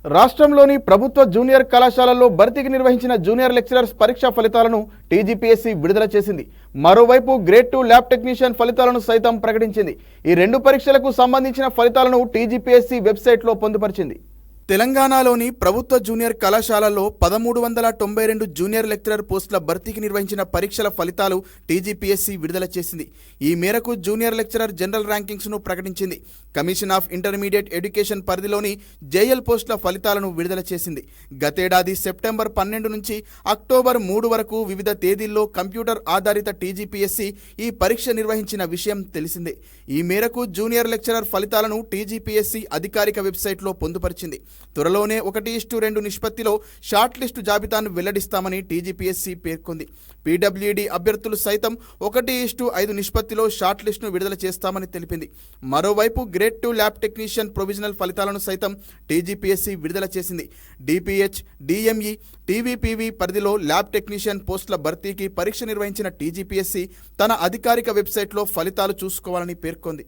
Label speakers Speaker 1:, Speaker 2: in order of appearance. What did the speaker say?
Speaker 1: రాష్ట్రంలోని ప్రభుత్వ జూనియర్ కళాశాలల్లో భర్తీకి నిర్వహించిన జూనియర్ లెక్చరర్స్ పరీక్షా ఫలితాలను టీజీపీఎస్సీ విడుదల చేసింది. మరోవైపు గ్రేడ్ 2 ల్యాబ్ టెక్నీషియన్ ఫలితాలను సైతం ప్రకటించింది. ఈ రెండు పరీక్షలకు సంబంధించిన ఫలితాలను టీజీపీఎస్సీ వెబ్సైట్లో పొందుపరిచింది. తెలంగాణలోని ప్రభుత్వ జూనియర్ కళాశాలల్లో 1392 జూనియర్ లెక్చరర్ పోస్టుల భర్తీకి నిర్వహించిన పరీక్షల ఫలితాలు టీజీపీఎస్సీ విడుదల చేసింది. ఈ మేరకు జూనియర్ లెక్చరర్ జనరల్ ర్యాంకింగ్స్ను ప్రకటించింది. కమిషన్ ఆఫ్ ఇంటర్మీడియట్ ఎడ్యుకేషన్ పరిధిలోని జేఎల్ పోస్టుల ఫలితాలను విడుదల చేసింది. గతేడాది సెప్టెంబర్ 12 నుంచి అక్టోబర్ 3 వరకు వివిధ తేదీల్లో కంప్యూటర్ ఆధారిత టీజీపీఎస్సీ ఈ పరీక్ష నిర్వహించిన విషయం తెలిసిందే. ఈ మేరకు జూనియర్ లెక్చరర్ ఫలితాలను టీజీపీఎస్సీ అధికారిక వెబ్సైట్లో పొందుపరిచింది. త్వరలోనే 1:2 నిష్పత్తిలో షార్ట్ లిస్టు జాబితాను వెల్లడిస్తామని టీజీపీఎస్సీ పేర్కొంది. పీడబ్ల్యూడీ అభ్యర్థులు సైతం 1:5 నిష్పత్తిలో షార్ట్ లిస్టును విడుదల చేస్తామని తెలిపింది. మరోవైపు గ్రేడ్ 2 ల్యాబ్ టెక్నీషియన్ ప్రొవిజనల్ ఫలితాలను సైతం టీజీపీఎస్సీ విడుదల చేసింది. డిపిహెచ్, డిఎంఈ, టీవీపీవీ పరిధిలో ల్యాబ్ టెక్నీషియన్ పోస్టుల భర్తీకి పరీక్ష నిర్వహించిన టీజీపీఎస్సీ తన అధికారిక వెబ్సైట్లో ఫలితాలు చూసుకోవాలని పేర్కొంది.